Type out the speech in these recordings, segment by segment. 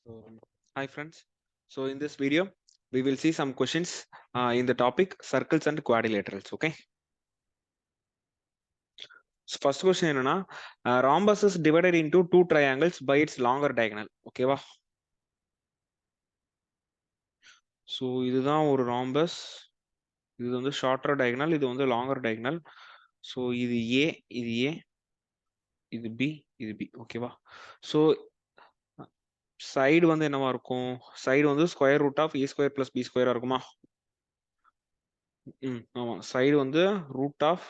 So, hi friends. So in this video, we will see some questions in the topic circles and quadrilaterals. Okay. So first question என்னன்னா rhombus is divided into two triangles by its longer diagonal. ஓகேவா? So இதுதான் ஒரு rhombus. இது வந்து shorter diagonal, இது வந்து longer diagonal. So இது A, இது A, இது B, இது B. ஓகேவா? So சைடு வந்து என்னவா இருக்கும்? சைடு வந்து square root of a square plus b ஸ்கொயரா இருக்குமா? ஆமா. சைடு வந்து root of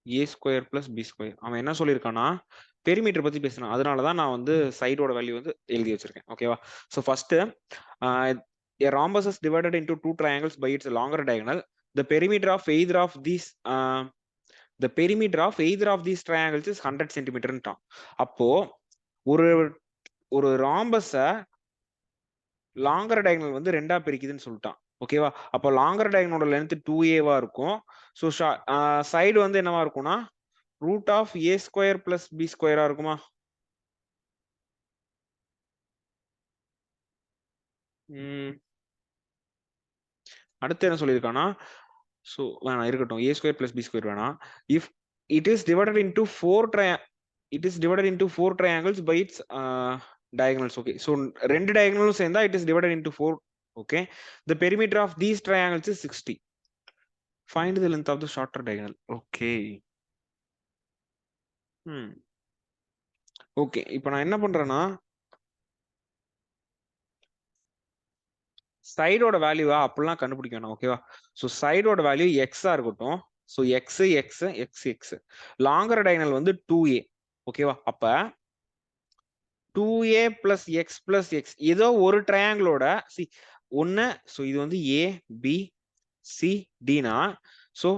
A square plus B square. அவன் என்ன சொல்லியிருக்கான்னா பெரிமீட்டர் பத்தி பேசுறான். அதனாலதான் நான் வந்து சைடோட வேல்யூ வந்து எழுதி வச்சிருக்கேன். ஓகேவா? So first a rhombus is divided into two triangles by its longer diagonal. The perimeter of either of these triangles is 100 centimeter. அப்போ ஒரு ஒரு ராம்பஸ லாங்கர் டயகனல் வந்து ரெண்டா பிரிக்குதுன்னு சொல்லிட்டான். ஓகேவா? அப்போ லாங்கர் டயகனலோட லென்த் 2a இருக்கும். ஸோ சைடு வந்து என்னவா இருக்கும்னா root of A square plus b ஸ்கொயரா இருக்குமா? அடுத்து என்ன சொல்லியிருக்கானா ஸோ வேணாம் இருக்கட்டும், a square plus B square வேணாம். If it is divided into four triangles by its diagonals. Okay, so ரெண்டு diagonals சேர்ந்தா it is divided into 4. Okay, the perimeter of these triangles is 60. Find the length of the shorter diagonal. Okay. Okay, இப்போ நான் என்ன பண்றேன்னா சைடோட வேல்யூவா அப்படிலாம் கண்டுபிடிக்க வேணாம். ஓகேவா? ஸோ சைடோட வேல்யூ எக்ஸா இருக்கட்டும். So X X X X longer diagonal வந்து 2a. ஓகேவா? அப்ப 2a plus X plus X ஏதோ ஒரு ட்ரையாங்கிளோட சி ஒன்னு. ஸோ இது வந்து ஏ பி சி டினா so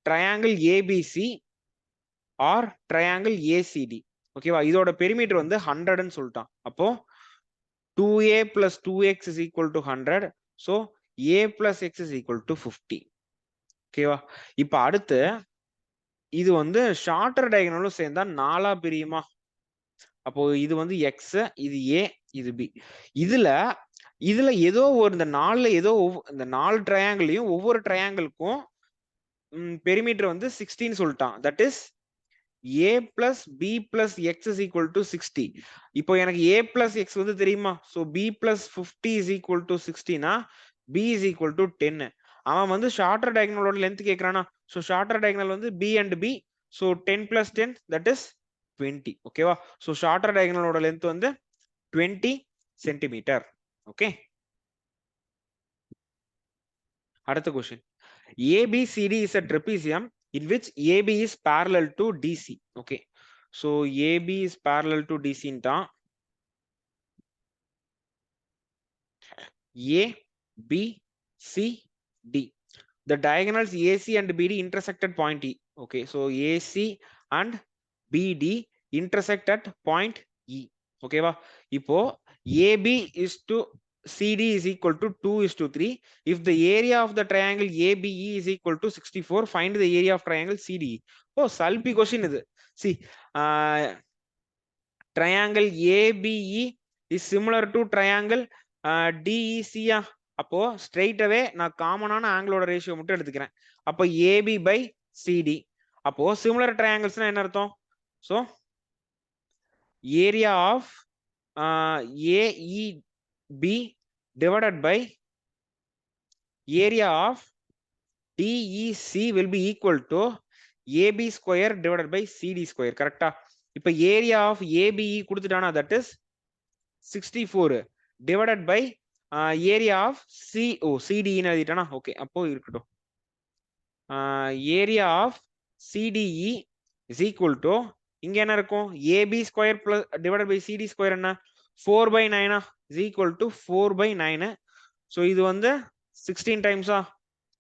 triangle ABC or triangle ACD. ஓகேவா? இதோட பெரிமீட்டர் வந்து 100ன்னு சொல்லிட்டான். அப்போ 2a plus 2x is equal to 100. So a plus x is equal to 50. ஓகேவா? இப்ப அடுத்து இது வந்து ஷார்ட்டர் டயகனலும் சேர்ந்தா 4ஆ பிரியுமா? அப்போ இது வந்து x, இது a, இது b. இதுல ஏதோ ஒரு இந்த 4ல ஏதோ இந்த 4 ட்ரையாங்கிளையும் ஒவ்வொரு ட்ரையாங்கிளுக்கும் பெரிமீட்டர் வந்து 16 சொல்லிட்டான். That is a plus b plus x is equal to 60. இப்போ எனக்கு a plus x வந்து தெரியுமா? So b plus 50 is equal to 60னா b is equal to 10. அவன் வந்து ஷார்ட்டர் டயகனலோட லென்த் கேக்குறானா? ஸோ ஷார்ட்டர் டயகனல் வந்து b and b. So 10 plus 10 that is 20. ஓகேவா? ஸோ ஷார்ட்டர் டயகனலோட லென்த் வந்து 20 சென்டிமீட்டர். ஓகே, அடுத்த question. ABCD is a trapezium in which AB is parallel to DC. Okay, so AB is parallel to DC ன்ட்டான். A, B, C, D. The diagonals AC and BD intersect at point E. Okay, so AC and BD intersect at point E. Okay, va? இப்போ AB is to CD is equal to 2:3. If the area of the triangle ABE is equal to 64, find the area of triangle CDE. Oh, salpi question இது. See, triangle ABE is similar to triangle DEC. அப்போ straight away நான் காமனான ஆங்கிளோட ratio மட்டும் எடுத்துக்கிறேன். அப்போ AB by CD. அப்போ similar ட்ரையாங்கிள்ஸ்னா என்ன அர்த்தம்? So area of AEB divided by area of DEC will be equal to AB square divided by CD square. கரெக்டா? இப்போ ஏரியா ஆஃப் ஏபிஇ கொடுத்துட்டானா that is 64 divided by area of சிடின்னு எழுதிட்டானா? Okay, அப்போ இருக்கட்டும். Area of CDE is equal to இங்க என்ன இருக்கும்? AB square plus divided by CD square என்ன? 4/9 இஸ் ஈக்குவல் டு 4/9. ஸோ இது வந்து 16 டைம்ஸா?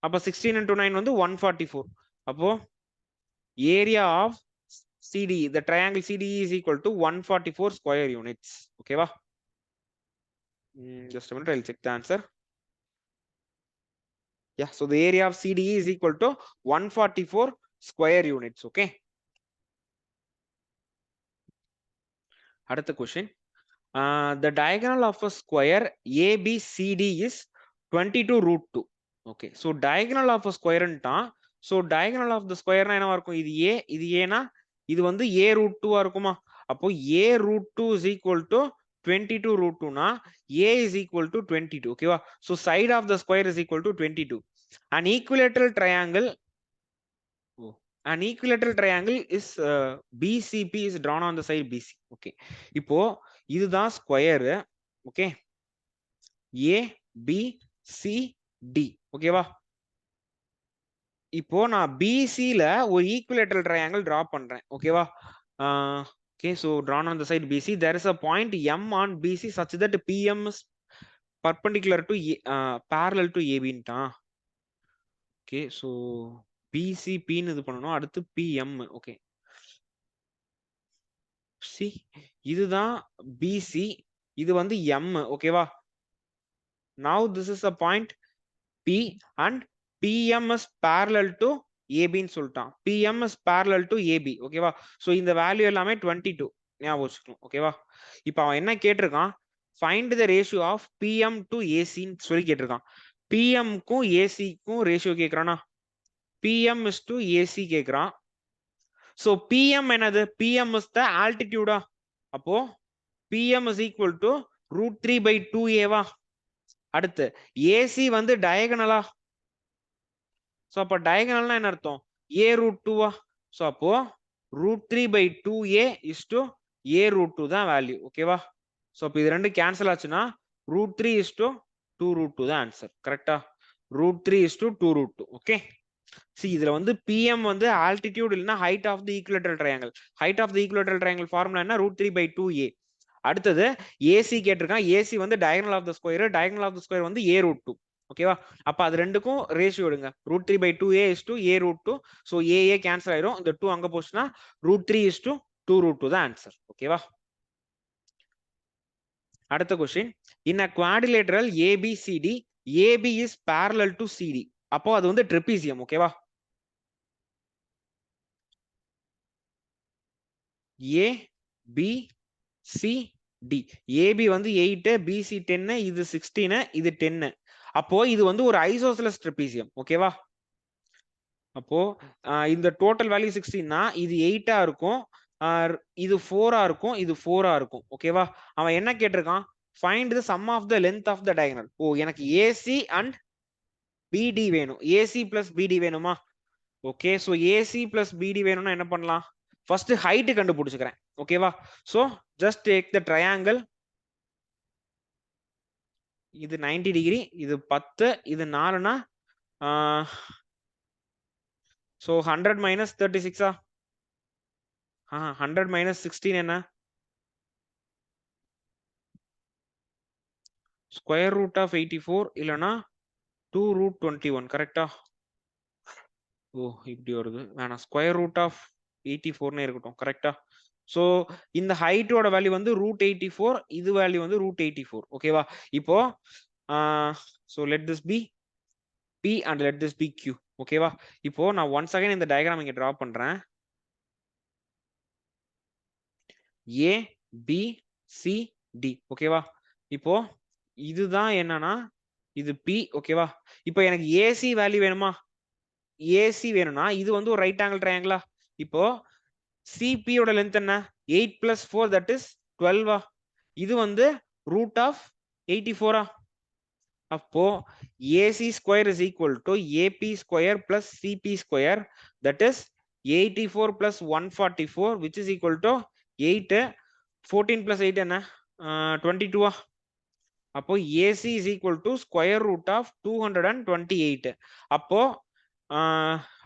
அப்போ 16 into 9 வந்து 144. அப்போ area of CDE, the triangle CDE is equal to 144 square units. ஓகேவா? Just a minute, I'll check the answer. Yeah, so the area of CDE is equal to 144 square units. Okay. அடுத்த question. the diagonal of a square ABCD is 22 root 2. Okay, so diagonal of a square ன்ட்டான். So diagonal of the square னா என்னவா இருக்கும்? இது A, இது Aனா இது வந்து A root 2 ஆ இருக்குமா? அப்போ A root 2 is equal to 22 root 2 னா A is equal to 22. ஓகேவா? So side of the square is equal to 22. An equilateral triangle is BCP is drawn on the side BC. Okay, இப்போ இதுதான் square. Okay, ABCD. ஓகேவா? இப்போ நான் BCல ஒரு equilateral triangle draw பண்றேன். ஓகேவா? Okay, so drawn on the side BC, there is a point M on BC such that PM is perpendicular to parallel to AB ன்ட்டான். Okay, so BCP ன்னு இது பண்ணனும். அடுத்து PM. ஓகே, சி இதுதான் BC, இது வந்து M. ஓகேவா? Now this is a point P and PM is parallel to AB ன்னு சொல்லிட்டான். PM is parallel to AB. ஓகேவா? ஸோ இந்த வேல்யூ எல்லாமே 22 ஞாபகம் வச்சுக்கணும். ஓகேவா? இப்போ அவன் என்ன கேட்டிருக்கான்? Find the ratio of PM to ஏசின்னு சொல்லி கேட்டிருக்கான். PMக்கும் ஏசிக்கும் ரேஷியோ கேட்கறானா? PM is to AC கேட்கறான். ஸோ PM என்னது? PM is the altitude. அப்போ PM is equal to √3/2A வா? அடுத்து AC வந்து டயகனலா? ஸோ அப்போ டயகனல்னா என்ன அர்த்தம்? A root 2 ஸோ அப்போ √3/2A is to A root 2 தான் வேல்யூ. ஓகேவா? ஸோ அப்போ இது ரெண்டு கேன்சல் ஆச்சுன்னா √3 is to 2 root 2 தான் ஆன்சர். கரெக்டா? √3 is to 2 root 2. Okay, C இதுல வந்து PM வந்து ஆல்டிடியூட் இல்லைன்னா height of the equilateral triangle. Height of the equilateral triangle formula என்ன? √3/2A. அடுத்தது ஏசி கேட்டிருக்கான். ஏசி வந்து diagonal of the square. Diagonal of the square வந்து A root 2. ஓகேவா? அப்ப அது ரெண்டுக்கும் ரேஷியோ எடுங்க. √3/2A is to A root 2. So AA cancel ஆயிரும். இந்த 2 அங்க போச்சுன்னா √3 is to 2 root 2 தான் ஆன்சர். ஓகேவா? அடுத்த question, in a quadrilateral ABCD, AB is parallel to CD. அப்போ அது வந்து ட்ரெபீசியம். ஓகேவா? ABCD, AB வந்து 8, BC 10, இது 16, இது 10. அப்போ இது வந்து ஒரு ஐசோசெலஸ் ட்ரெபீசியம். ஓகேவா? அப்போ இந்த டோட்டல் வேல்யூ 16னா இது 8ஆ இருக்கும், இது 4ஆ இருக்கும், இது 4ஆ இருக்கும். ஓகேவா? அவன் என்ன கேட்டிருக்கான்? Find the sum of the length of the diagonal. ஓ, எனக்கு AC அண்ட் BD வேணும். AC பிளஸ் BD வேணுமா? Okay, so AC plus BD வேணும்னா என்ன பண்ணலாம்? ஃபர்ஸ்ட் ஹைட் கண்டுபிடிச்சுக்கிறேன். ஓகேவா? So just take the triangle. இது 90 டிகிரி, இது 10, இது 4னா ஸோ 100 மைனஸ் 36. 100 மைனஸ் 16 என்ன? ஸ்கொயர் ரூட் ஆஃப் 84 இல்லைன்னா 2 root 21. கரெக்டா? ஓ, இப்படி வருது. வேணாம், ஸ்கொயர் ரூட் ஆஃப் 84னே இருக்கட்டும். கரெக்டா? ஸோ இந்த ஹைட்டோட வேல்யூ வந்து √84, இது வேல்யூ வந்து √84. ஓகேவா? இப்போ so let this be P and let this be Q. ஓகேவா? இப்போ நான் ஒன்ஸ் அகைன் இந்த டயக்ராம் இங்க டிரா பண்றேன். ABCD. ஓகேவா? இப்போ இதுதான் என்னன்னா இது P. ஓகேவா? இப்போ எனக்கு AC வேல்யூ வேணுமா? AC வேணும்னா இது வந்து ஒரு ரைட் ஆங்கிள் ட்ரையாங்கிளா? இப்போ CP ஓட லென்த் என்ன? 8 + 4 that is 12. இது வந்து √84. அப்போ AC square is equal to AP square plus CP square, that is 84 plus 144, which is equal to 8. 14 plus 8 என்ன? 22. அப்போ AC is equal to square root of 228. அப்போ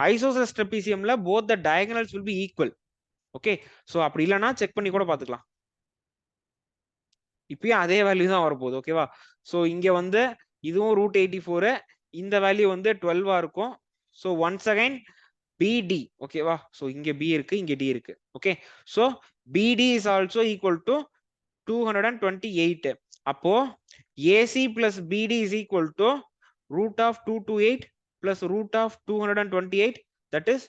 isosceles trapeziumல both the diagonals will be equal. Okay, so அப்படி இல்லைன்னா check பண்ணி கூட பார்த்துக்கலாம். இப்பயும் அதே வேல்யூ தான் வரப்போகுது. ஓகேவா? ஸோ இங்க வந்து இதுவும் √84, இந்த வேல்யூ வந்து 12ஆ இருக்கும். So once again BD. ஓகேவா? ஸோ இங்க B இருக்கு, இங்க D இருக்கு. Okay, so BD is also equal to 228. அப்போ AC plus BD is equal to √228 plus √228, that is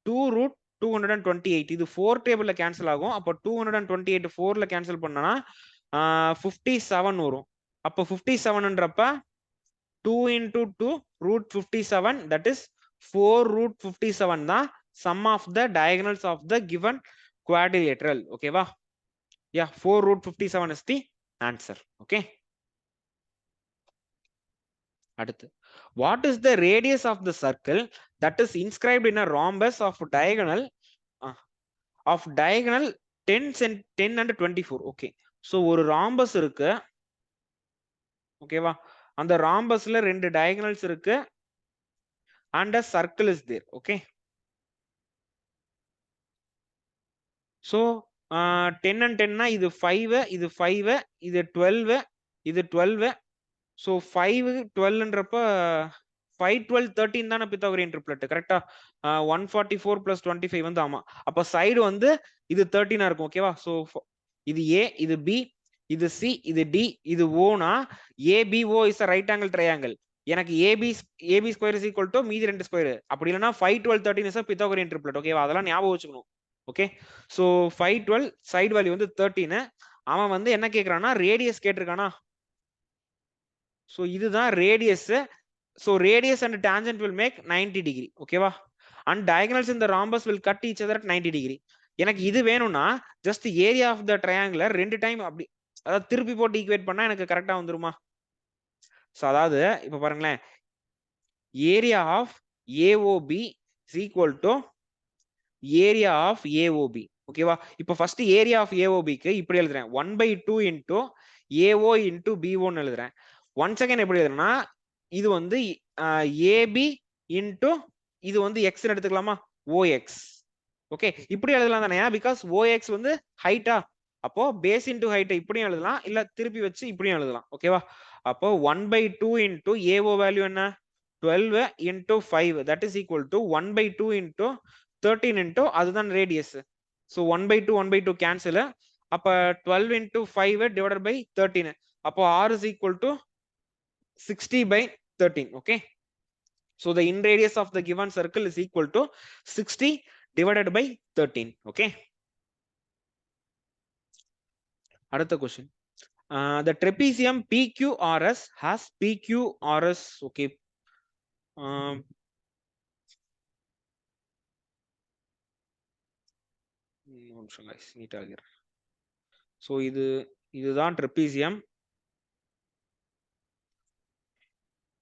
2 √228. இது 4 டேபிள்ல கேன்சல் ஆகும். அப்போ 228 4ல கேன்சல் பண்ணனா 57 வரும். அப்போ 57ன்றப்ப 2 into 2 root 57, that is 4 root 57 தான் sum of the diagonals of the given quadrilateral. Okay வா? Yeah, 4 root 57 is the answer. Okay. அடுத்து, what is the radius of the circle that is inscribed in a rhombus of diagonal 10 and 24? Okay, so ஒரு rhombus இருக்கு. ஓகேவா? அந்த rhombusல ரெண்டு diagonals இருக்கு and a circle is there. Okay, so 10 and 10 னா இது 5, இது 5, இது 12, இது 12. so 5 12ன்றப்ப 5 12 13 தான பித்தாகோரியன் ட்ரிப்ளெட். கரெக்ட்டா? 144 plus 25 வந்து ஆமா. அப்ப சைடு வந்து இது 13 இருக்கும். ஓகேவா? சோ இது A, இது B, இது C, இது D, இது O னா ABO is a right angle triangle. எனக்கு AB square is equal to மீதி ரெண்டு ஸ்கொயர். அப்படி இல்லனா 5 12 13 is a பித்தாகோரியன் ட்ரிப்ளெட். ஓகேவா? அதெல்லாம் ஞாபகம் வச்சுக்கணும். ஓகே, சோ 5 12 சைடு வேல்யூ வந்து 13. அவன் வந்து என்ன கேக்குறானா, ரேடியஸ் கேட்டிருக்கானா. சோ இதுதான் radius. so radius and tangent will make 90 degree. ஓகேவா? and diagonals in the rhombus will cut each other at 90 degree. எனக்கு இது வேணும்னா just area of the triangle ரெண்டு டைம் அப்படி அதாவது திருப்பி போட்டு ஈக்குவேட் பண்ணா எனக்கு கரெக்டா வந்துருமா? சோ அதாவது இப்ப பாருங்களேன், area of AOB is equal to area of AOB. ஓகேவா? இப்போ ஃபர்ஸ்ட் ஏரியா ஆஃப் ஏஓபிக்கு இப்படி எழுதுறேன், 1/2 into AO into BO ன்னு எழுதுறேன். ஒன்ஸ் அகைன் எப்படி எழுதுறேன்னா, இது வந்து ஏபி இன்டு இது வந்து எக்ஸ் எடுத்துக்கலாமா, ஓஎக்ஸ். ஓகே, இப்படி எழுதலாம் தானே, பிகாஸ் ஓஎக்ஸ் வந்து ஹைட்டா. அப்போ பேஸ் இன்டு ஹைட்டை இப்படியும் எழுதலாம், இல்ல திருப்பி வச்சு இப்படியும் எழுதலாம். ஓகேவா? அப்போ 1/2 இன்டு ஏஓ வேல்யூ என்ன, 12 into 5, that is equal to 1/2 into 13 into அதுதான் ரேடியஸ். So 1/2 1/2 cancel. அப்ப 12 into 5 divided by 13. அப்போ R is equal to 60/13. Okay, so the in radius of the given circle is equal to 60 divided by 13. Okay, அடுத்த question. The trapezium PQRS has PQRS. Okay, guys, neat ஆகிறேன். so இதுதான் trapezium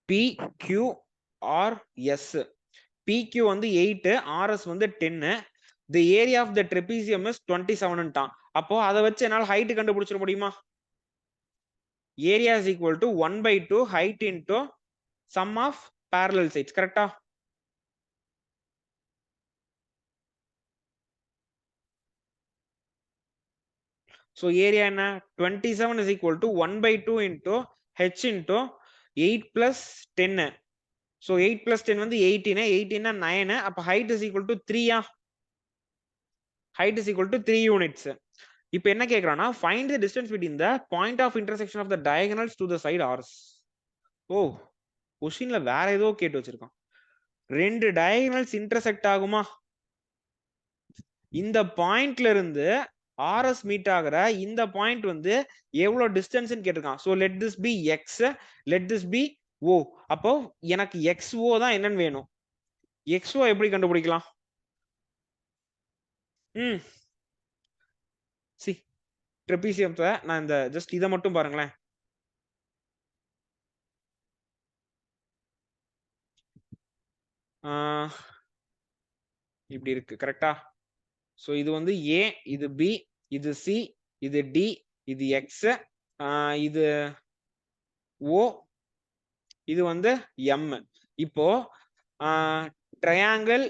PQRS. PQ வந்து 8, RS வந்து 10. The area of the trapezium is 27 ன்ட்டான். அப்போ அதை வச்சு என்னால height கண்டுபிடிச்சிட முடியுமா? Area is equal to 1/2 height into sum of parallel sides. கரெக்டா? so ஏரியா என்ன, 27 is equal to 1/2 into h into 8 plus 10. so 8 plus 10 வந்து 18, 18 னா 9. அப்ப height is equal to 3. height is equal to 3 units. இப்போ என்ன கேக்குறானா, find the distance between the point of intersection of the diagonals to the side Rs. ஓ, क्वेश्चनல வேற ஏதோ கேட்டு வச்சிருக்கான். ரெண்டு diagonals intersect ஆகுமா, இந்த பாயிண்ட்ல இருந்து RS மீட் ஆகுற இந்த பாயிண்ட் வந்து எவ்வளவு டிஸ்டன்ஸ் கேட்டிருக்கான். so let this be x, let this be O. அப்போ எனக்கு XO தான் என்னன்னு வேணும். XO எப்படி கண்டுபிடிக்கலாம்? சி ட்ரெபீசியம்ல நான் இந்த ஜஸ்ட் இதை மட்டும் பாருங்களேன். இப்படி இருக்கு. கரெக்டா? சோ இது வந்து A, இது B, இது C, இது D, இது X, இது O, இது வந்து M. இப்போ triangle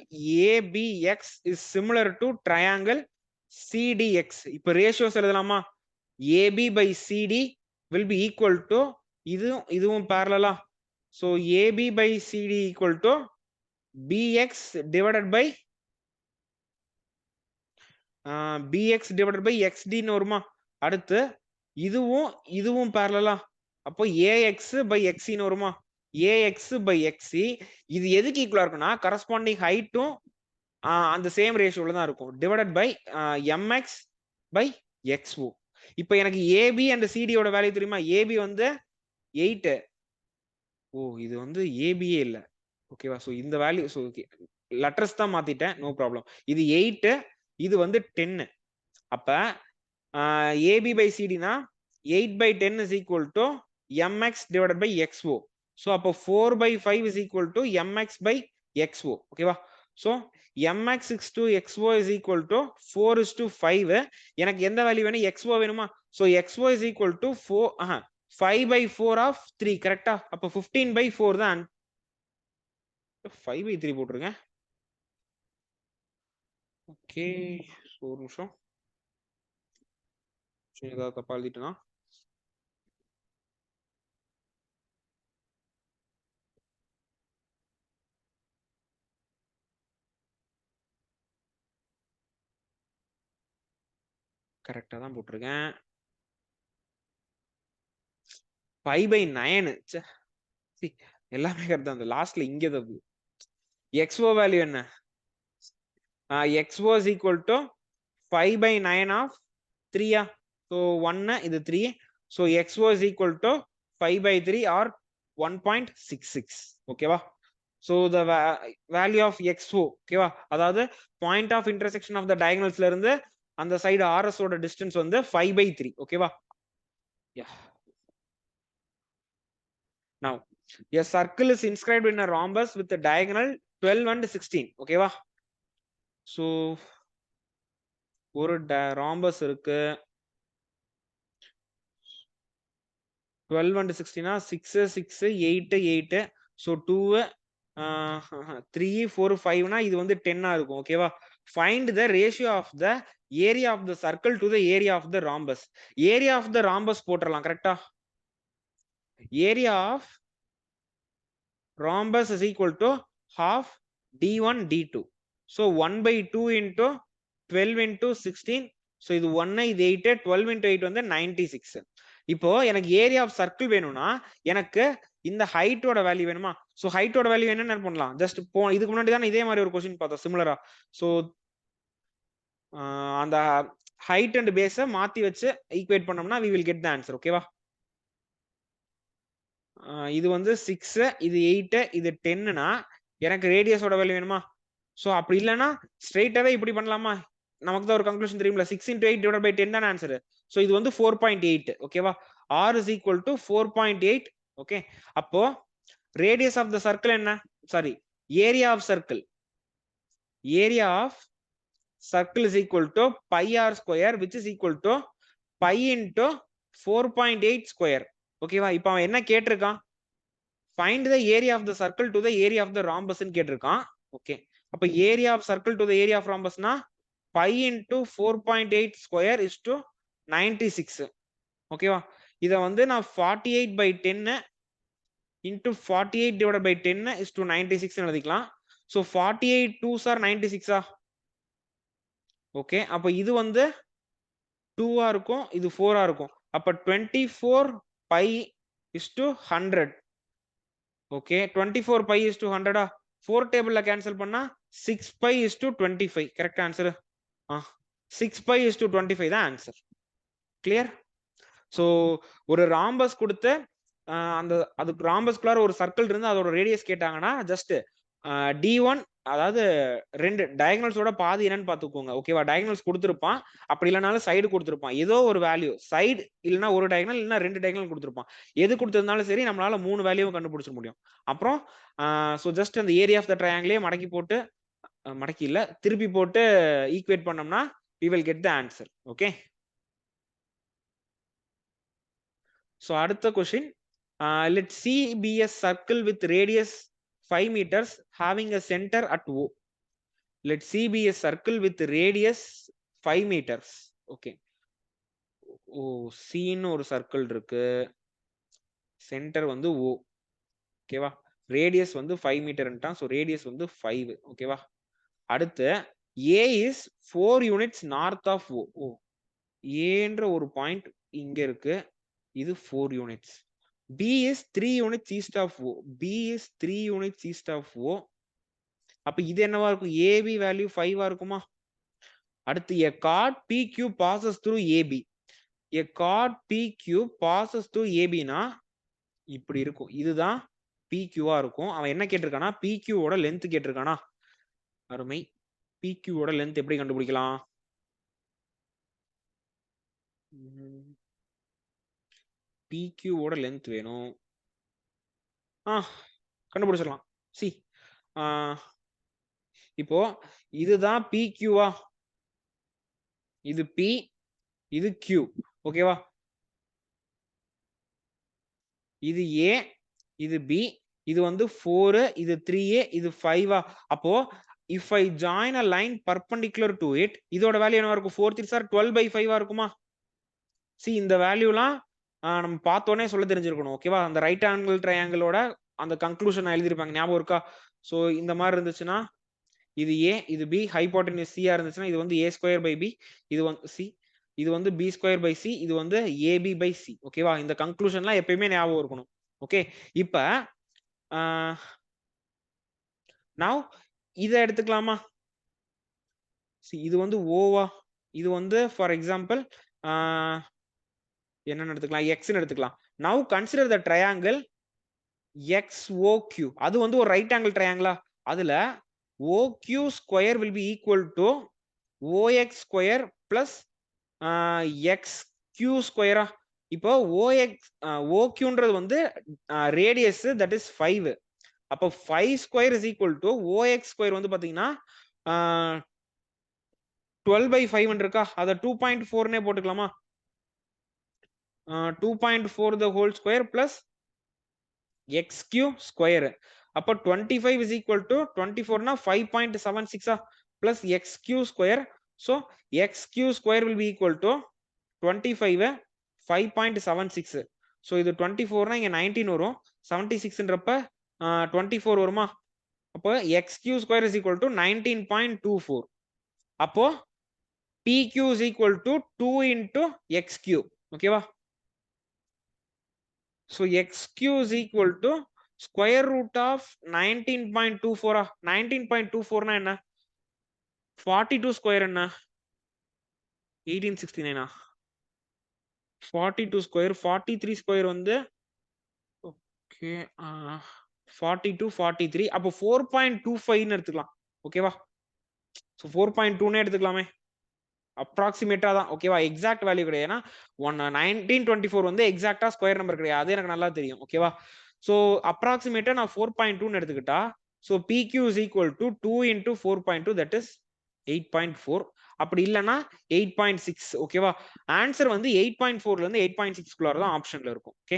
ABX is similar to triangle CDX. இப்போ ரேஷியோஸ் எழுதலாமா? AB by CD will be equal to இதுவும் parallel. so AB by CD equal to BX divided by BX divided by XD ன்னு வருமா? அடுத்து இதுவும் parallel. அப்போ AX by XC ன்னு வருமா? AX by XC. இது எதுக்கு ஈக்குவலா இருக்குன்னா, கரஸ்பாண்டிங் ஹைட்டும் அந்த சேம் ரேஷியோல தான் இருக்கும், divided by MX by XO. இப்போ எனக்கு ஏபி அண்ட் சிடியோட வேல்யூ தெரியுமா? ஏபி வந்து 8. ஓ இது வந்து ஏபியே இல்ல. ஓகேவா? ஸோ இந்த வேல்யூ ஸோ லெட்டர்ஸ் தான் மாத்திட்டேன். No problem. இது 8, இது வந்து 10. அப்ப ஏபி பை சிடினா 8/10 is equal to mx divided by xo. So அப்போ 4/5 is equal to mx by xo. ஓகேவா? So mx is to xo is equal to 4:5. எனக்கு எந்த வேல்யூ வேணும்? xo வேணுமா? So xo is equal to 5/4 of 3. கரெக்டா? அப்போ 15/4 தான். 5/3 போட்டுருங்க. ஓகே, ஒரு நிமிஷம். ஏதாவது தப்பா எழுதிட்டேனா? கரெக்டா தான் போட்டிருக்கேன். 5/9. எல்லாமே கரெக்ட் தான். அந்த லாஸ்ட்ல இங்க தப்பு. xo வேல்யூ என்ன? xo is equal to 5/9 of 3. So 1 இது 3. So xo is equal to 5/3 or 1.66. ஓகேவா? So the value of xo, ஓகேவா? அதாவது point of intersection of the டயகனல்ஸ்ல இருந்து அந்த சைடு RS ஓட டிஸ்டன்ஸ் வந்து 5/3. ஓகேவா? Yeah. Now a circle is inscribed in a rhombus with a diagonal 12 and 16. ஓகேவா? So ஒரு rhombus இருக்கு. 12 and 16 6 6 8 8. So 2 3 4 5 இது வந்து 10 இருக்கும். ஓகேவா? Find the ratio of the area of the circle to the area of the rhombus. Area of the rhombus போட்டுறலாம். கரெக்டா? Area of rhombus is equal to half d1 d2. So 1/2 into 12 into 16. So இது 1 இது 8 12 into 8 வந்து 96. இப்போ எனக்கு area of circle வேணும்னா எனக்கு இந்த ஹைட்டோட value வேணுமா? சோ ஹைட்டோட வேல்யூ என்ன பண்ணலாம்? ஜஸ்ட் இதுக்கு முன்னாடி தான் இதே மாதிரி ஒரு क्वेश्चन பார்த்தோம் சிமிலரா. சோ அந்த ஹைட் அண்ட் பேஸை மாத்தி வச்சு ஈக்குவேட் பண்ணோம்னா we will get the answer. ஓகேவா? இது வந்து 6 இது 8 இது 10னா எனக்கு ரேடியஸோட வேல்யூ வேணுமா? சோ அப்படி இல்லனா ஸ்ட்ரைட்டாவே இப்படி பண்ணலாமா? நமக்கு தான் ஒரு கன்க்ளூஷன் தெரியும்ல, 6 into 8 divided by 10 தான் ஆன்சர். சோ இது வந்து 4.8. ஓகேவா? r is equal to 4.8. Okay, அப்போ ரேடியஸ் ஆஃப் த சர்க்கிள் என்ன? Sorry, area of circle. Area of circle is equal to pi r square, which is equal to pi into 4.8 square. ஓகேவா? இப்போ அவன் என்ன கேட்டிருக்கான்? Find the area of the circle to the area of the rhombus ன்னு கேட்டிருக்கான். Okay, அப்ப area of circle to the area of ராம்பஸ்னா pi into 4.8 square is to 96. ஓகேவா? இத வந்து நான் 48/10 into 48 divided by 10 is to 96 எழுதிக்கலாம். So 48 2s are 96. ஓகே, அப்ப இது வந்து 2 இருக்கும், இது 4 இருக்கும். அப்ப 24 pi is to 100. Okay, 24 pi is to 100. 4 டேபிள்ல கேன்சல் பண்ணா 6 pi is to 25. Correct answer. 6 pi is to 25 தான் ஆன்சர். கிளியர்? சோ ஒரு ராம்பஸ் கொடுத்து அந்த அதுக்கு ராம்பஸ்குள்ளார ஒரு சர்க்கிள் இருந்து அதோட ரேடியஸ் கேட்டாங்கன்னா ஜஸ்ட் d1, அதாவது ரெண்டு டயகனல்ஸோட பாதி என்னன்னு பாத்துக்கோங்க. ஓகேவா? டயகனல்ஸ் கொடுத்துருப்பான், அப்படி இல்லைனாலும் சைடு கொடுத்துருப்பான். ஏதோ ஒரு வேல்யூ சைடு இல்லைன்னா ஒரு டயகனல் இல்லைன்னா 2 டயகனல் கொடுத்துருப்பான். எது கொடுத்திருந்தாலும் சரி நம்மளால 3 வேல்யூவும் கண்டுபிடிச்சிட முடியும். அப்புறம் ஸோ ஜஸ்ட் அந்த ஏரியா ஆஃப் த ட்ரையாங்கிளே மடக்கி போட்டு மடக்கி இல்ல திருப்பி போட்டு ஈக்குவேட் பண்ணோம்னா we will get the answer. Okay, so அடுத்த question. let C be a circle with radius 5 meters having a center at O. Let C be a circle with radius 5 meters. Okay. ஓ சின்னு ஒரு circle இருக்கு, centre வந்து O. ஓகேவா? Radius வந்து 5 மீட்டர்ன்ட்டான். So radius வந்து 5. ஓகேவா? அடுத்து A is 4 units north of O. ஓ ஏன்ற ஒரு பாயிண்ட் இங்க இருக்கு, இது 4 units. B is 3 units east of O. B is 3 units east of O. அப்ப இது என்னவா இருக்கும்? AB வேல்யூ 5 இருக்குமா? அடுத்து a chord PQ passes through AB. a chord PQ passes through AB னா இப்படி இருக்கும். இதுதான் PQ ஆ இருக்கும். அவன் என்ன கேட்டிருக்கானா PQ ஓட லென்த் கேட்டிருக்கானா. அருமை. PQ ஓட லென்த் எப்படி கண்டுபிடிக்கலாம்? PQ ஓட லென்த் வேணும். கண்டுபிடிச்சிடலாம். சி இப்போ இதுதான் PQ-ஆ, இது P, இது Q. ஓகேவா? இது A, இது B, இது வந்து 4, இது 3A, இது 5-ஆ. அப்போ if I join a line perpendicular to it, இதோட வேல்யூ என்னவா இருக்கும்? 4 3s are 12/5-ஆ இருக்குமா? சி இந்த வேல்யூலாம் நம்ம பார்த்தோன்னே சொல்ல தெரிஞ்சிருக்கணும். ஓகேவா? அந்த ரைட் ஆங்கிள் ட்ரையாங்கிளோட அந்த கன்க்ளூஷன் எழுதிருப்பாங்க. ஞாபகம் இருக்கா? ஸோ இந்த மாதிரி இருந்துச்சுன்னா இது A, இது B, ஹைபோட்டென்யூஸ் C-ஆ இருந்துச்சுன்னா இது வந்து A²/B, இது வந்து C, இது வந்து B²/C, இது வந்து AB/C. ஓகேவா? இந்த கன்க்ளூஷன்லாம் எப்பயுமே ஞாபகம் இருக்கணும். ஓகே, இப்ப now இதை எடுத்துக்கலாமா? இது வந்து ஓவா, இது வந்து ஃபார் எக்ஸாம்பிள் என்னன்னு எடுத்துக்கலாம், எக்ஸ்ன்னு எடுத்துக்கலாம். now consider the triangle XOQ. அது வந்து ஒரு ரைட் ஆங்கிள் ட்ரையாங்கிளா? அதுல OQ square will be equal to OX square plus XQ square. இப்போ OQன்றது வந்து ரேடியஸ், தட் இஸ் 5. அப்போ 5 square is equal to OX square வந்து பாத்தீங்கன்னா 12/5 இருக்கா? அதை 2.4னே போட்டுக்கலாமா? 2.4 the whole square plus XQ square. அப்போ 25 is equal to 24னா 5.76 plus XQ square. So XQ square will be equal to 25 5.76. so இது 24னா இங்க 19 வரும், 76ன்றப்ப 24 வருமா? அப்போ XQ square is equal to 19.24. அப்போ PQ is equal to 2 into XQ. ஓகேவா? so XQ is equal to square root of 19.24. 19.24னா என்ன? 42 square என்ன? 1869. 42 square, 43 square வந்து ஓகே 42 43. அப்போ 4.25ன்னு எடுத்துக்கலாம். ஓகேவா? ஸோ 4.2னே எடுத்துக்கலாமே, அப்ராக்சிமேட்டா தான். ஓகேவா? எக்ஸாக்ட் வேல்யூ கிடையாது. ஏன்னா 1924 வந்து எக்ஸாக்டா ஸ்கொயர் நம்பர் கிடையாது, அது எனக்கு நல்லா தெரியும். ஓகேவா? ஸோ அப்ராக்சிமேட்டா நான் 4.2ன்னு எடுத்துக்கிட்டா, so PQ is equal to 2 into 4.2, that is 8.4. அப்படி இல்லைன்னா 8.6. ஓகேவா? ஆன்சர் வந்து 8.4ல இருந்து 8.6 தான் ஆப்ஷன்ல இருக்கும். ஓகே,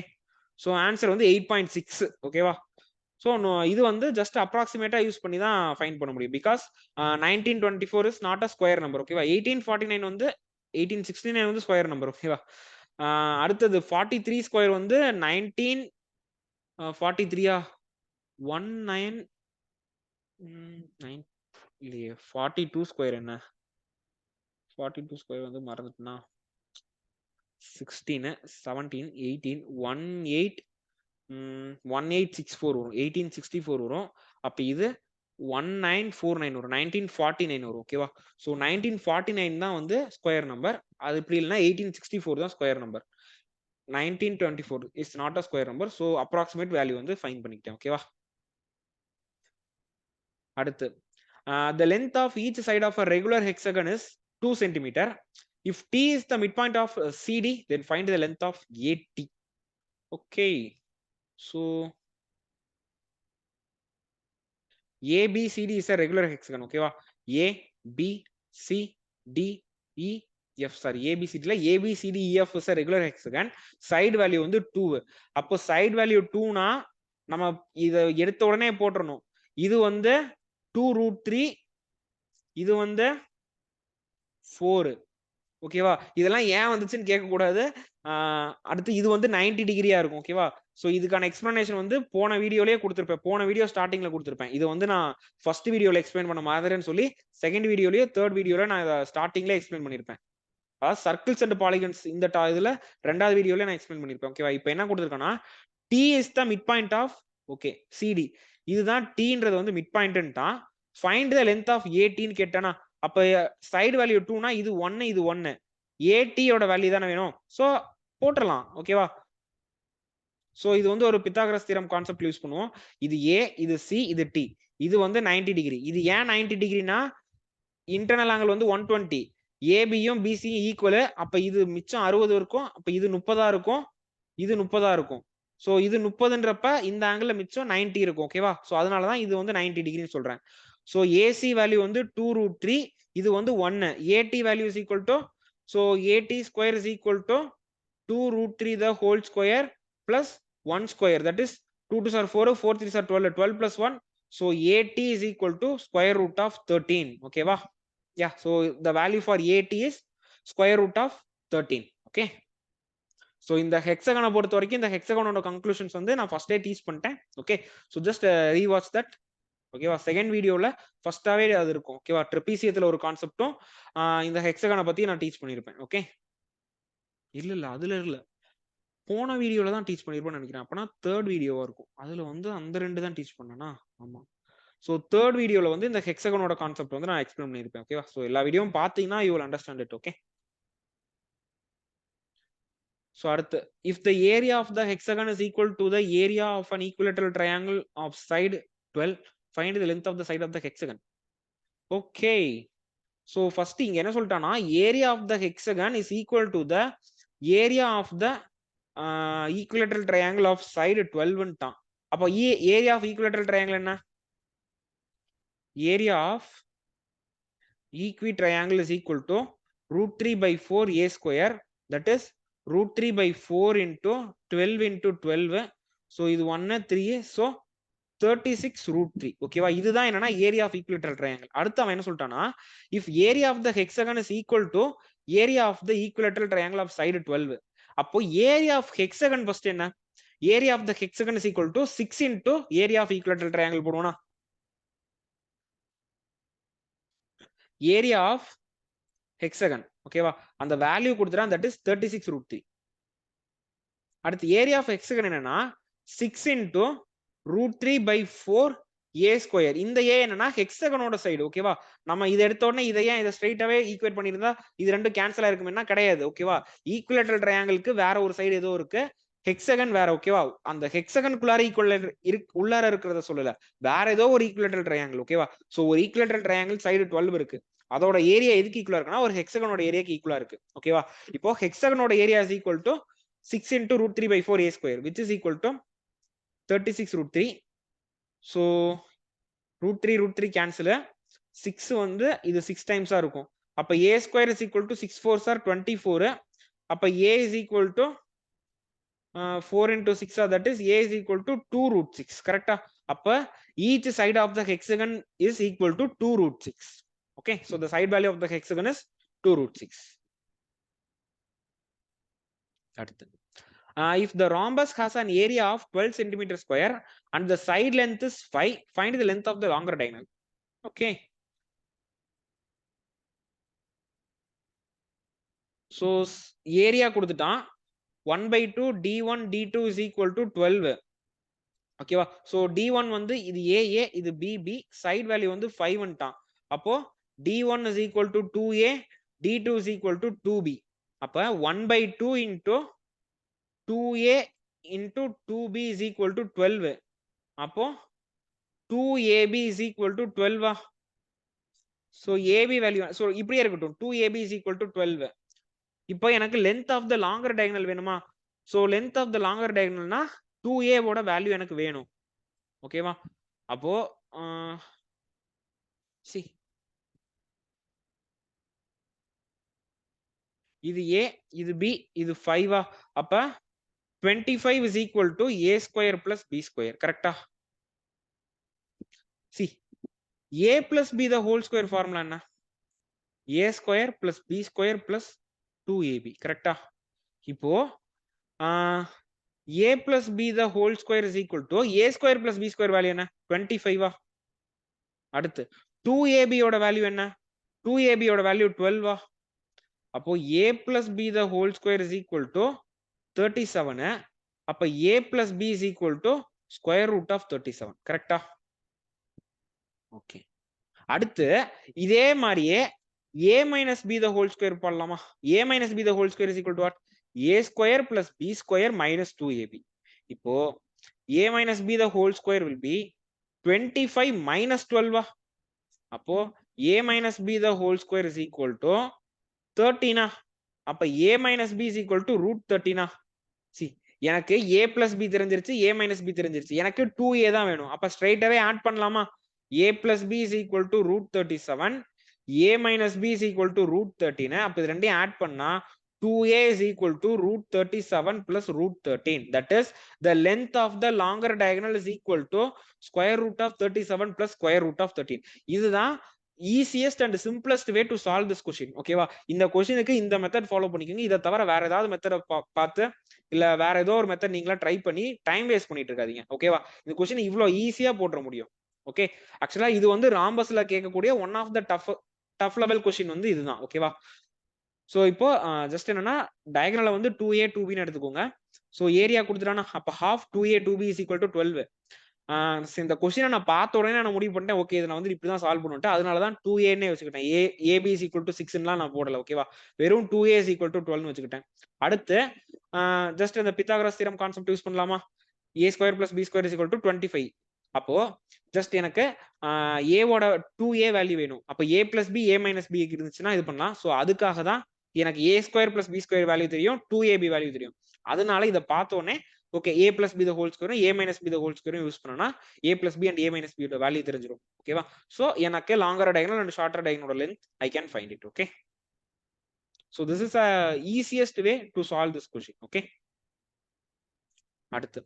ஸோ ஆன்சர் வந்து 8.6. ஓகேவா? ஸோ இது வந்து ஜஸ்ட் அப்ராக்சிமேட்டா யூஸ் பண்ணி தான் ஃபைண்ட் பண்ண முடியும். Because 1924 is not a square number. ஓகேவா? 1849 வந்து 1869 வந்து ஸ்கொயர் நம்பர். ஓகேவா? அடுத்தது 43 ஸ்கொயர் வந்து 1943 19 இல்லையே. 42 ஸ்கொயர் என்ன? 42 ஸ்கொயர் வந்து மறந்துட்டுனா 16 17 18 18 1864 வரும், 1864 வரும். அப்ப இது 1949 வரும், 1949 வரும். ஓகேவா? ஸோ 1949 தான் வந்து ஸ்கொயர் நம்பர். அது இப்படி இல்லைன்னா 1864 தான் square number. 1924 is not a square number. So approximate value வந்து ஃபைண்ட் பண்ணிக்கிட்டேன். ஓகேவா? அடுத்து the length of each side of a regular hexagon is 2 cm. If T is the midpoint of CD, then find the length of AT. Okay, so ABCD is a regular hexagon. ஓகேவா? ABCDEF, sorry ABCD இல்ல, ABCDEF is a regular hexagon. Side value வந்து 2. அப்போ side value 2னா நம்ம இத எடுத்த உடனே போட்டுறணும். இது வந்து 2√3, இது வந்து 4. ஓகேவா? இதெல்லாம் ஏன் வந்துச்சுன்னு கேட்க கூடாது. அடுத்து இது வந்து 90 டிகிரியா இருக்கும். ஓகேவா? ஸோ இதுக்கான எக்ஸ்பிளனேஷன் வந்து போன வீடியோலயே கொடுத்துருப்பேன். போன வீடியோ ஸ்டார்டிங்ல கொடுத்துருப்பேன். இது வந்து நான் ஃபர்ஸ்ட் வீடியோல எக்ஸ்பிளைன் பண்ண மாதிரின்னு சொல்லி செகண்ட் வீடியோலயே தேர்ட் வீடியோல நான் இதை ஸ்டார்டிங்ல எக்ஸ்பிளைன் பண்ணிருப்பேன். அதாவது சர்க்கிள்ஸ் அண்ட் பாலிகன்ஸ் இந்த இதுல ரெண்டாவது வீடியோல நான் எக்ஸ்பிளைன் பண்ணிருப்பேன். ஓகேவா? இப்போ என்ன கொடுத்துருக்கேன்னா T is the midpoint of CD. இதுதான் Tன்றது வந்து மிட் பாயிண்ட்ன்ட்டான். ஃபைண்ட் த லென்த் ஆஃப் ATன்னு கேட்டானா, அப்ப சைடு வேல்யூ 2னா இது 1, இது 1. ஏடியோட வேல்யூ தானே வேணும். ஸோ போட்டுடலாம். ஓகேவா? ஸோ இது வந்து ஒரு பித்தாகரஸ் தியரம் கான்செப்ட் யூஸ் பண்ணுவோம். இது ஏ, இது சி, இது டி. இது வந்து 90 டிகிரி. இது ஏன் 90 டிகிரினா இன்டர்னல் ஆங்கிள் வந்து 120. ஏபியும் பிசியும் ஈக்குவல். அப்ப இது மிச்சம் 60 இருக்கும். அப்ப இது 30 இருக்கும், இது 30 இருக்கும். ஸோ இது 30ன்றப்ப இந்த ஆங்கிள் மிச்சம் 90 இருக்கும். ஓகேவா? ஸோ அதனாலதான் இது வந்து 90 டிகிரின்னு சொல்றேன். ஸோ ஏசி வேல்யூ வந்து 2√3. இது வந்து 1. AD value is equal to, so AD square is equal to 2√3 the whole square plus 1 square, that is 2 2s are 4, 4 3s are 12, 12 plus 1. So AT is equal to square root of 13. Okay va? Yeah, so the value for AT is square root of 13. Okay, so in the hexagon பொறுத்த வரைக்கும் இந்த hexagon conclusions வந்து நான் ஃபர்ஸ்டே teach பண்ணிட்டேன். Okay, so just rewatch that. ஓகேவா? Second வீடியோல ஃபர்ஸ்டாவே அது இருக்கும். ஓகேவா? ட்ரெபீசியத்துல ஒரு கான்செப்டும் இந்த ஹெக்ஸாகனை பத்தி நான் டீச் பண்ணிருப்பேன். ஓகே, இல்ல அதுல இல்ல, போன வீடியோல தான் டீச் பண்ணிருப்பேன்னு நினைக்கிறேன். அப்பனா தேர்ட் வீடியோவா இருக்கும். அதுல வந்து அந்த 2 தான் டீச் பண்ணனா. ஆமா, சோ தேர்ட் வீடியோல வந்து இந்த ஹெக்ஸாகனோட கான்செப்ட் வந்து நான் எக்ஸ்பிளைன் பண்ணிருப்பேன். ஓகேவா? சோ எல்லா வீடியோவும் பாத்தீங்கன்னா you will understand it. Okay, so அடுத்து, if the area of the hexagon is equal to the area of an equilateral triangle of side 12, find the length of the side of the hexagon. Okay, so first இங்க என்ன சொல்லிட்டானா, area of the hexagon is equal to the area of the equilateral triangle of side 12 ன்ட்டான். அப்போ area of equilateral triangle என்ன? Area of equi triangle is equal to √3 by 4 a square, that is √3 by 4 into 12 into 12. so இது 1 3, so 36√3. ஓகேவா? இதுதான் என்னன்னா area of equilateral triangle. அடுத்து அவன் என்ன சொல்லிட்டானா, if area of the hexagon is equal to area of the equilateral triangle of side 12, அப்போ area of hexagon first என்ன? Area of the hexagon is equal to 6 into area of equilateral triangle போடுவோம்னா, area of hexagon ஓகேவா, அந்த value கொடுத்துட்டா that is 36√3. அடுத்து area of hexagon என்னன்னா 6 into √3 by 4 a square. இந்த ஏ என்னன்னா ஹெக்ஸாகனோட சைடு. ஓகேவா? நம்ம இதை எடுத்த உடனே இதை ஏன் இதை ஸ்ட்ரைட்டாவே ஈக்குவேட் பண்ணிருந்தா இது ரெண்டும் கேன்சல் ஆயிருக்கும்னா கிடையாது. ஓகேவா? ஈக்குவலேட்டரல் ட்ரையாங்கிளுக்கு வேற ஒரு சைடு ஏதோ இருக்கு, ஹெக்ஸாகன் வேற. ஓகேவா? அந்த ஹெக்ஸாகனுக்குள்ளார உள்ளார இருக்கிறத சொல்லல, வேற ஏதோ ஒரு ஈக்குவலேட்டரல் ட்ரையாங்கிள். ஓகேவா? சோ ஒரு ஈக்குவலேட்டரல் ட்ரையாங்கிள் சைடு 12 இருக்கு, அதோட ஏரியா எதுக்கு ஈக்குவலா இருக்குன்னா ஒரு ஹெக்ஸாகனோட ஏரியாக்கு ஈக்குவலா இருக்கு. ஓகேவா? இப்போ ஹெக்ஸாகனோட area is equal to 6 into √3 by 4 a square, which is equal to 36√3. so √3 cancel, 6 வந்து இது 6 times இருக்கும். அப்ப a square is equal to 6 4s are 24. அப்ப a is equal to 4 into 6, that is a is equal to 2√6. கரெக்டா? அப்ப each side of the hexagon is equal to 2√6. okay, so the side value of the hexagon is 2√6. அடுத்து, if the rhombus has an area of 12 centimeter square and the side length is 5, find the length of the longer diagonal. okay, so area கொடுத்துட்டான் 1/2 d1 d2 is equal to 12. ஓகேவா? So d1 வந்து இது AA, இது BB, side value வந்து 5 ன்ட்டான். அப்போ d1 is equal to 2A, d2 is equal to 2B. அப்ப 1/2 into 2A into 2B is equal to 12. அப்போ 2AB is equal to 12. so AB value, so இப்படியே இருக்கட்டும், 2AB is equal to 12. இப்போ எனக்கு length of the longer diagonal வேணுமா? so length of the longer diagonalனா 2A ஓட value எனக்கு வேணும். ஓகேவா? அப்போ இது A, இது B, இது 5. அப்ப 25 is equal to A square plus B square. கரெக்டா? see, A plus B the whole square formula என்ன? A square plus B square plus 2AB. கரெக்டா? இப்போ A plus B the whole square is equal to A square plus B square value என்ன? 25. அடுத்து 2AB ஓட value என்ன? 2AB ஓட value 12. அப்போ A plus B the whole square is equal to 37. அப்ப A plus B is equal to square root of 37. கரெக்டா? Okay, அடுத்து இதே மாதிரியே a minus b the whole square போடலாமா? a minus b the whole square is equal to what? a square plus b square minus 2ab. இப்போ a minus b the whole square will be 25 minus 12. அப்போ a minus b the whole square is equal to 13. அப்ப a minus b is equal to root 13. see எனக்கு a plus b தெரிஞ்சிருச்சு, a minus b தெரிஞ்சிருச்சு, எனக்கு 2a தான் வேணும். அப்ப ஸ்ட்ரைட்டாவே add பண்ணலாமா? a plus b is equal to root 37, a minus b is equal to root 13. அப்ப இது ரெண்டையும் ஆட் பண்ணா 2a is equal to root 37 plus root 13. That is the length of the longer diagonal is equal to square root of 37 plus square root of 13. இதுதான் easiest and simplest way to solve this question. ஓகேவா? இந்த கொஸ்டினுக்கு இந்த method follow பண்ணிக்கோங்க. இதை தவிர வேற ஏதாவது மெத்தட பார்த்து இல்ல வேற ஏதோ ஒரு மெத்தட் நீங்களா ட்ரை பண்ணி டைம் வேஸ்ட் பண்ணிட்டு இருக்காதீங்க. ஓகேவா? இந்த கொஸ்டின் இவ்வளவு ஈஸியா போட்டுற முடியும். ஓகே, ஆக்சுவலா இது வந்து ராம்பஸ்ல கேட்கக்கூடிய one of the tough level question வந்து இதுதான். ஓகேவா? சோ இப்போ ஜஸ்ட் என்னன்னா டயகனலை வந்து 2a 2b ன்னு எடுத்துக்கோங்க. சோ ஏரியா கொடுத்துட்டானா அப்ப half 2a 2b is equal to 12. இந்த கொஸ்டினை நான் பார்த்த உடனே நான் முடிவு பண்ணிட்டேன், ஓகே இதை நான் வந்து இப்படிதான் சால்வ் பண்ணிட்டேன். அதனாலதான் 2a வச்சுக்கிட்டேன். ab is equal to 6லாம் நான் போடல. ஓகேவா? வெறும் 2a is equal to 12 வச்சுக்கிட்டேன். அடுத்து ஜஸ்ட் இந்த பித்தாகரஸ் தியரம் கான்செப்ட் யூஸ் பண்ணலாமா? a square plus b square is equal to 25. அப்போ ஜஸ்ட் எனக்கு ஏவோட 2a வேல்யூ வேணும். அப்போ a plus b a minus b இருந்துச்சுன்னா இது பண்ணலாம். ஸோ அதுக்காக தான் எனக்கு a square plus b square value தெரியும், 2ab வேல்யூ தெரியும். அதனால இதை பார்த்தோன்னே okay a plus b the whole square a minus b the whole square use பண்ணனா a plus b and a minus b ஓட வேல்யூ தெரிஞ்சிரும். ஓகேவா? சோ எனக்கு longer diagonal and shorter diagonal length I can find it. Okay, so this is a easiest way to solve this question. Okay, அடுத்து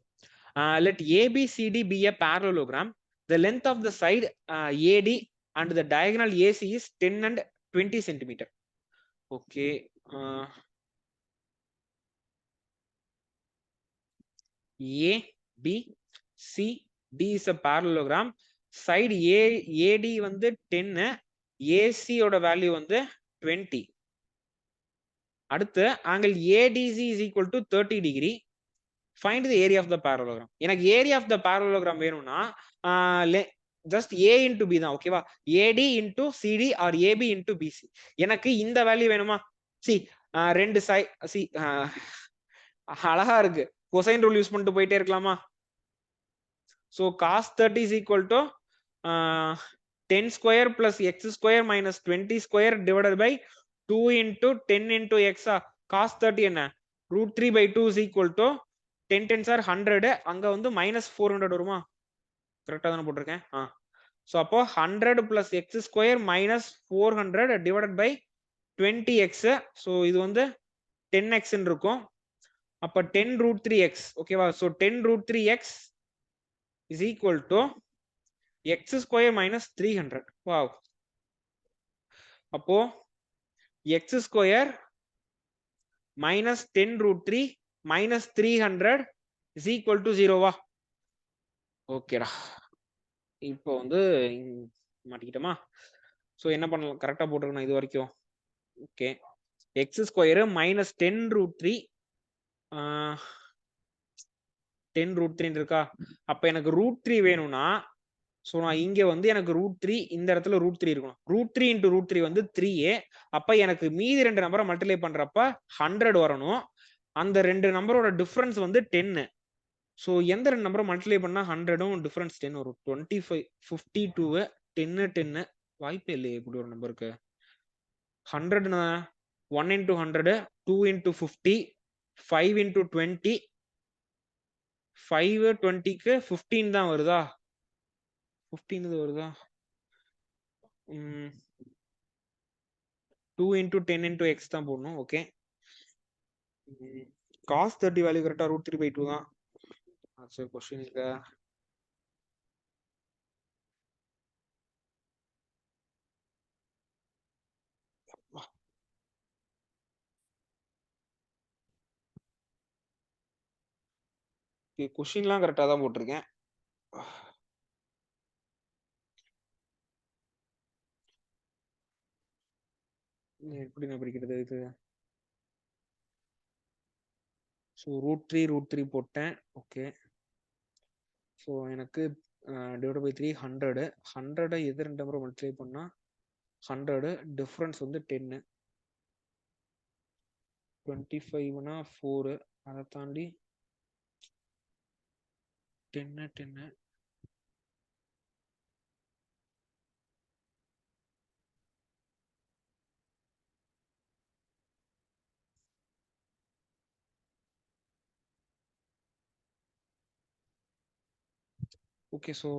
let ABCD be a parallelogram. The length of the side AD and the diagonal AC is 10 and 20 centimeter. Okay, A, B, C, D is a parallelogram. Side AD வந்து 10, AC ஓட value வந்து 20. அடுத்து angle ADC is equal to 30 degree. Find the area of the parallelogram. எனக்கு area of the parallelogram வேணும்னா just A into B தான். ஓகேவா? AD into CD or AB into BC. எனக்கு இந்த வேல்யூ வேணுமா? see ரெண்டு சைட் see அழகா இருக்கு. கொசைன் ரூல் யூஸ் பண்ணிட்டு போயிட்டே இருக்கலாமா? so cos 30 is equal to 10 square plus x square minus 20 square divided by 2 into 10 into x. cos 30 என்ன root 3 by 2 is equal to 10 10s are 100. அங்க வந்து minus 400 வருமா? கரெக்டா தானே போட்டிருக்கேன். so அப்போ 100 plus x square minus 400 divided by 20x. so இது வந்து 10x ன்னு இருக்கும். அப்ப 10 root 3x. ஓகேவா? so 10 root 3x is equal to x square minus 300. wow. அப்போ x square minus 10 root 3 minus 300 is equal to 0. வா ஓகேடா. இப்போ வந்து மாட்டிக்கிட்டோமா? ஸோ என்ன பண்ணலாம்? கரெக்டா போட்டுருக்கணும் இது வரைக்கும். Okay, X square minus 10 root 3 10 root 3 இருக்கா? அப்ப எனக்கு ரூட் 3 வேணும்னா ஸோ நான் இங்க வந்து எனக்கு ரூட் 3 இந்த இடத்துல ரூட் 3 இருக்கணும். ரூட் 3 இன்டூ ரூட் 3 வந்து 3a. அப்ப எனக்கு மீதி ரெண்டு நம்பரை மல்டிப்ளை பண்றப்ப 100 வரணும். அந்த ரெண்டு நம்பரோட டிஃபரன்ஸ் வந்து 10. ஸோ எந்த ரெண்டு நம்பரும் மல்டிப்ளை பண்ணா 100ம் டிஃபரன்ஸ் 10 வரும். 25 52 10 10 வாய்ப்பே இல்லையே இப்படி ஒரு நம்பருக்கு. 100 1 into 100 2 into 50 5 into 20 5 20க்கு 15 தான் வருதா? 15 வருதா? 2 into 10 into x தான் போடணும். ஓகே, cos 30 வேல்யூ கரெக்டா ரூட் 3 by 2 தான். சரி, கொஸ்டின் இங்க கொஸ்டின்லாம் கரெக்டா தான் போட்டிருக்கேன். எப்படி நான் படிக்கிறது இது? ஸோ ரூட் 3 போட்டேன். ஓகே, ஸோ எனக்கு டிவைட் பை 3 100 100 எது ரெண்டு நம்பரை மல்டிப்ளை பண்ணா 100, டிஃபரன்ஸ் வந்து 10. 25னா 4, அதை தாண்டி 10. ஓகே, ஸோ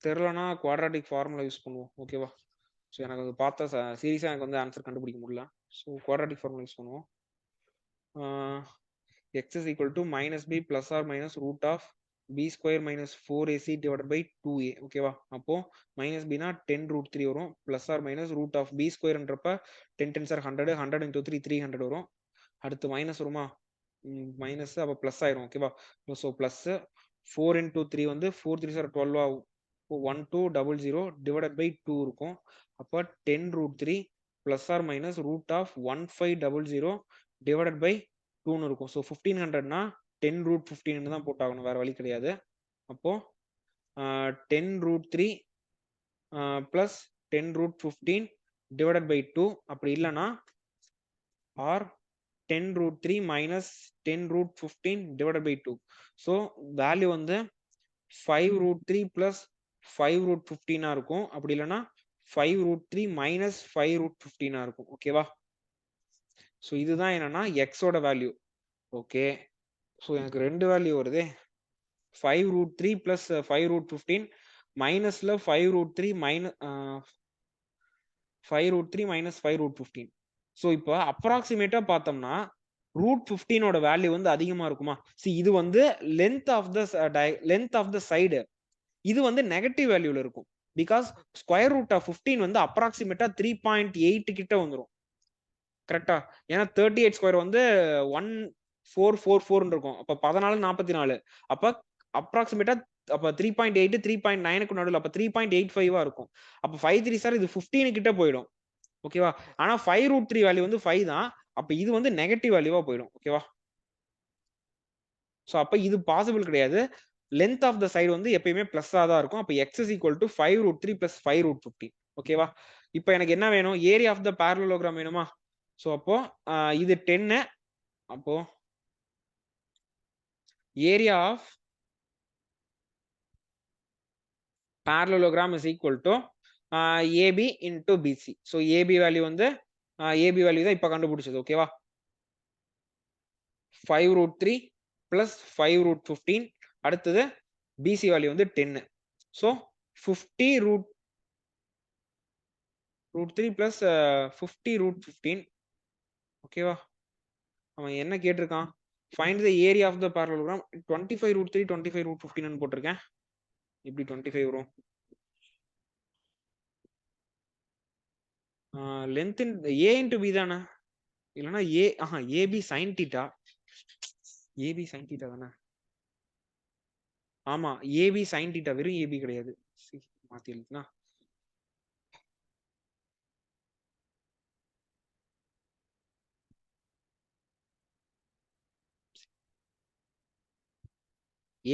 தெரிலனா குவாட்ராட்டிக் ஃபார்முலா யூஸ் பண்ணுவோம். ஓகேவா? ஸோ எனக்கு அது பார்த்தா சீரியஸாக எனக்கு வந்து ஆன்சர் கண்டுபிடிக்க முடியல. ஸோ குவாட்ராட்டிக் ஃபார்முலா யூஸ் பண்ணுவோம். x is equal to minus b plus or minus root of b square minus 4ac divided by 2a. ஓகேவா? அப்போ மைனஸ் பினா 10 root 3 வரும், plus or minus root of b ஸ்கொயர்ன்றப்ப 10 10 சார் 100, 100 into 3 300 வரும். அடுத்து minus வருமா? Minus, அப்போ பிளஸ் ஆயிரும். ஓகேவா? ஸோ பிளஸ் 4 into 3 வந்து 4 3 சார் 12 ஆகும். 1200 டிவைடட் பை 2 இருக்கும். அப்போ 10 root 3 plus or minus root of 1500 divided by 2 இருக்கும். ஸோ 1500னா 10 root 15 தான் போட்டாகணும், வேற வழி கிடையாது. அப்போ 10 root 3 plus 10 root 15 divided by 2, அப்படி இல்லைன்னா or 10 root 3 minus 10 root 15 divided by 2. So value வந்து 5 root 3 plus 5 root 15 இருக்கும். அப்படி இல்லைன்னா 5 root 3 minus 5 root 15 இருக்கும். ஓகேவா? ஸோ இதுதான் என்னன்னா எக்ஸோட வேல்யூ. ஓகே, ஸோ எனக்கு ரெண்டு வேல்யூ வருது. 5 root 3 plus 5 root 15 மைனஸ்ல 5 root 3 minus 5 root 3 minus 5 root 15. So இப்போ அப்ராக்சிமேட்டா பார்த்தோம்னா ரூட் 15ஓட வேல்யூ வந்து அதிகமா இருக்குமா? சி, இது வந்து லென்த் ஆஃப் த சைடு, இது வந்து நெகட்டிவ் வேல்யூல இருக்கும். பிகாஸ் ஸ்கொயர் ரூட் ஆஃப் 15 வந்து அப்ராக்சிமேட்டா 3.8 கிட்ட வந்துடும். கரெக்டா? ஏன்னா 38 ஸ்கொயர் வந்து 1444 இருக்கும். அப்ப 14 44, அப்ப அப்ராக்சிமேட்டா அப்ப 3.8 3.9க்கு நடுவில், அப்ப 3.85 இருக்கும். அப்ப 5 3 சார் இது 15 கிட்ட போயிடும். ஓகேவா? ஆனா 5 root 3 வேல்யூ வந்து 5 தான். அப்ப இது வந்து நெகட்டிவ் வேல்யூவா போயிடும். ஓகேவா? சோ அப்ப இது பாசிபிள் கிடையாது. லென்த் ஆஃப் த சைடு வந்து எப்பயுமே பிளஸ்ஸா தான் இருக்கும். அப்ப x is equal to 5 root 3 plus 5 root 15. ஓகேவா? இப்போ எனக்கு என்ன வேணும்? ஏரியா ஆஃப் த parallelogram வேணுமா? சோ அப்போ இது 10. அப்போ area of parallelogram is equal to AB into BC. So AB value வந்து AB வேல்யூ தான் இப்ப கண்டுபிடிச்சது. ஓகேவா? 5 root 3 plus 5 root 15. அடுத்தது BC வேல்யூ வந்து 10. So 50 root 3 plus 50 root 15. ஓகேவா? அவன் என்ன கேட்டிருக்கான்? find the area of the parallelogram. 25 root 3 25 root 15 போட்டிருக்கேன். இப்படி 25 வரும். லென்த் A into B தானே? இல்லைன்னா AB sin theta. AB sin theta தானே? ஆமா, AB sin theta, வெறும் AB கிடையாது. மாத்தி எழுதுனா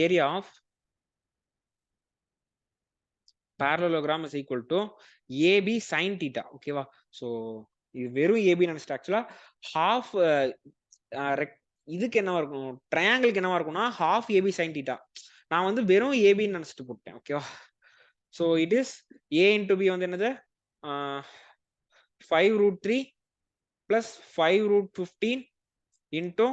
area of parallelogram is equal to AB sin theta. ஓகேவா? ஸோ இது வெறும் AB நினைச்சிட்டு ஆக்சுவலா ஹாஃப் இதுக்கு என்னவா இருக்கும், ட்ரையாங்கிளுக்கு என்னவா இருக்கும்னா half AB sin theta. நான் வந்து வெறும் AB நினைச்சிட்டு போட்டேன். ஓகேவா? So it is A into B வந்து என்னது? 5 root 3 plus 5 root 15 into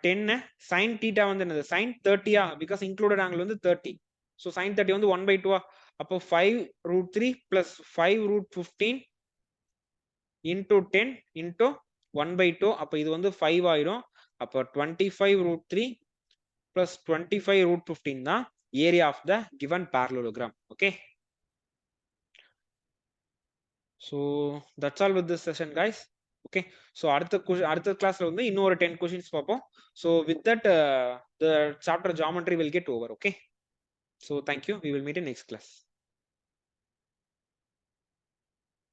10 sin theta வந்து என்னது? sin 30. பிகாஸ் இன்க்ளூடட் ஆங்கிள் வந்து 30. ஸோ sin 30 வந்து 1/2. அப்போ 5 root 3 plus 5 root 15 into 10 into 1/2. அப்போ இது வந்து 5 ஆயிரும். அப்போ 25 root 3 plus 25 root 15 தான் area of the given parallelogram. Okay, so that's all with this session guys. Okay, so அடுத்த கிளாஸ்ல வந்து இன்னொரு 10 கொஷின்ஸ் பார்ப்போம். So with that the chapter geometry will get over. Okay, so thank you. We will meet in next class.